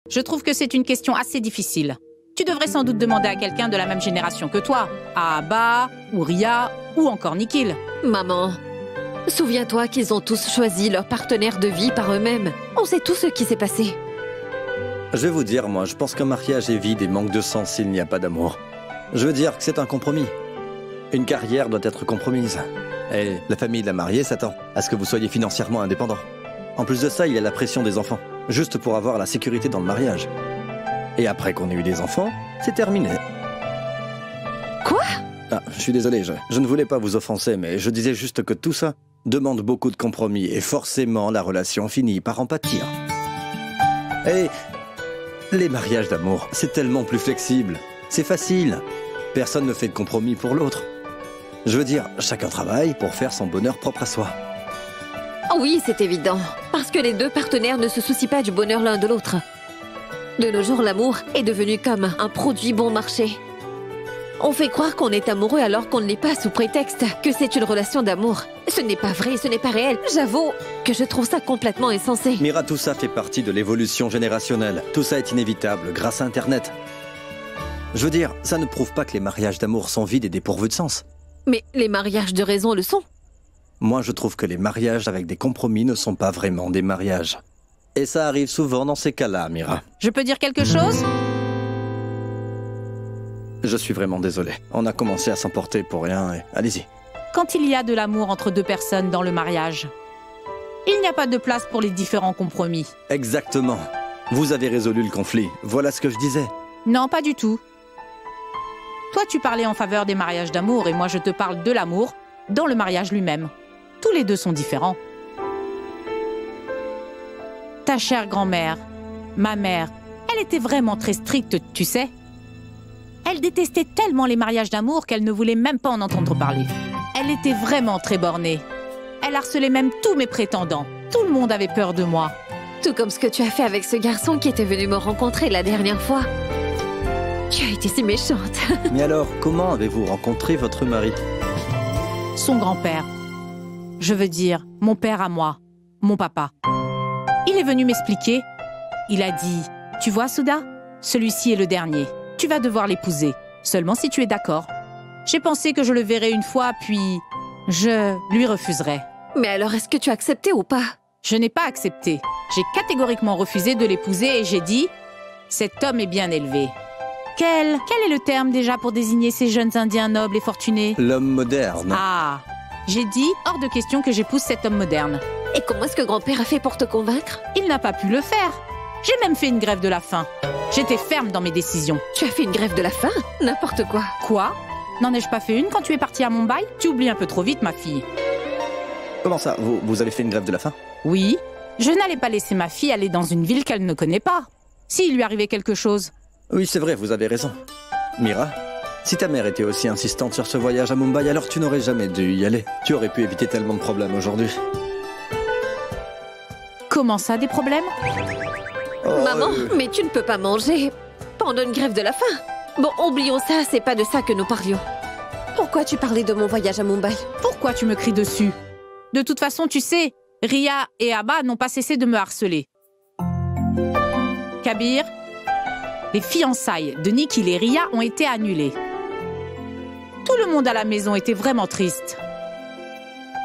Je trouve que c'est une question assez difficile. Tu devrais sans doute demander à quelqu'un de la même génération que toi, à Abba, ou Ria, ou encore Nikhil. Maman, souviens-toi qu'ils ont tous choisi leur partenaire de vie par eux-mêmes. On sait tout ce qui s'est passé. Je vais vous dire, moi, je pense qu'un mariage est vide et manque de sens s'il n'y a pas d'amour. Je veux dire que c'est un compromis. Une carrière doit être compromise. Et la famille de la mariée s'attend à ce que vous soyez financièrement indépendant. En plus de ça, il y a la pression des enfants, juste pour avoir la sécurité dans le mariage. Et après qu'on ait eu des enfants, c'est terminé. Quoi? Ah, je suis désolé, je ne voulais pas vous offenser, mais je disais juste que tout ça demande beaucoup de compromis et forcément la relation finit par en pâtir. Et les mariages d'amour, c'est tellement plus flexible. C'est facile. Personne ne fait de compromis pour l'autre. Je veux dire, chacun travaille pour faire son bonheur propre à soi. Oui, c'est évident. Parce que les deux partenaires ne se soucient pas du bonheur l'un de l'autre. De nos jours, l'amour est devenu comme un produit bon marché. On fait croire qu'on est amoureux alors qu'on ne l'est pas sous prétexte que c'est une relation d'amour. Ce n'est pas vrai, ce n'est pas réel. J'avoue que je trouve ça complètement insensé. Mira, tout ça fait partie de l'évolution générationnelle. Tout ça est inévitable grâce à Internet. Je veux dire, ça ne prouve pas que les mariages d'amour sont vides et dépourvus de sens. Mais les mariages de raison le sont. Moi, je trouve que les mariages avec des compromis ne sont pas vraiment des mariages. Et ça arrive souvent dans ces cas-là, Mira. Je peux dire quelque chose? Je suis vraiment désolé. On a commencé à s'emporter pour rien et... Allez-y. Quand il y a de l'amour entre deux personnes dans le mariage, il n'y a pas de place pour les différents compromis. Exactement. Vous avez résolu le conflit. Voilà ce que je disais. Non, pas du tout. Toi, tu parlais en faveur des mariages d'amour et moi, je te parle de l'amour dans le mariage lui-même. Tous les deux sont différents. Ta chère grand-mère, ma mère, elle était vraiment très stricte, tu sais. Elle détestait tellement les mariages d'amour qu'elle ne voulait même pas en entendre parler. Elle était vraiment très bornée. Elle harcelait même tous mes prétendants. Tout le monde avait peur de moi. Tout comme ce que tu as fait avec ce garçon qui était venu me rencontrer la dernière fois. Tu as été si méchante. Mais alors, comment avez-vous rencontré votre mari? Son grand-père. Je veux dire, mon père à moi, mon papa. Il est venu m'expliquer. Il a dit, tu vois Souda, celui-ci est le dernier. Tu vas devoir l'épouser, seulement si tu es d'accord. J'ai pensé que je le verrais une fois, puis je lui refuserai. Mais alors, est-ce que tu as accepté ou pas? Je n'ai pas accepté. J'ai catégoriquement refusé de l'épouser et j'ai dit, cet homme est bien élevé. Quel est le terme déjà pour désigner ces jeunes Indiens nobles et fortunés? L'homme moderne. Ah, j'ai dit, hors de question que j'épouse cet homme moderne. Et comment est-ce que grand-père a fait pour te convaincre? Il n'a pas pu le faire. J'ai même fait une grève de la faim. J'étais ferme dans mes décisions. Tu as fait une grève de la faim? N'importe quoi. Quoi? N'en ai-je pas fait une quand tu es partie à Mumbai? Tu oublies un peu trop vite, ma fille. Comment ça? Vous avez fait une grève de la faim? Oui. Je n'allais pas laisser ma fille aller dans une ville qu'elle ne connaît pas. S'il lui arrivait quelque chose... Oui, c'est vrai, vous avez raison. Mira, si ta mère était aussi insistante sur ce voyage à Mumbai, alors tu n'aurais jamais dû y aller. Tu aurais pu éviter tellement de problèmes aujourd'hui. Comment ça, des problèmes? Oh, Maman, mais tu ne peux pas manger pendant une grève de la faim. Bon, oublions ça, c'est pas de ça que nous parlions. Pourquoi tu parlais de mon voyage à Mumbai? Pourquoi tu me cries dessus? De toute façon, tu sais, Ria et Abba n'ont pas cessé de me harceler. Kabir, les fiançailles de Nikhil et Ria ont été annulées. Tout le monde à la maison était vraiment triste.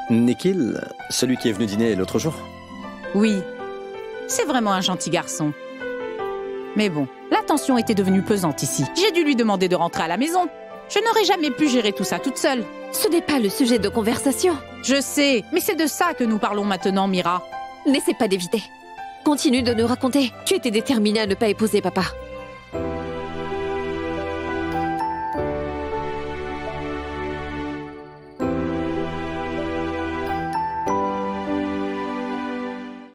Nikhil, celui qui est venu dîner l'autre jour? Oui, c'est vraiment un gentil garçon. Mais bon, la tension était devenue pesante ici. J'ai dû lui demander de rentrer à la maison. Je n'aurais jamais pu gérer tout ça toute seule. Ce n'est pas le sujet de conversation. Je sais, mais c'est de ça que nous parlons maintenant, Mira. N'essaie pas d'éviter. Continue de nous raconter. Tu étais déterminée à ne pas épouser papa.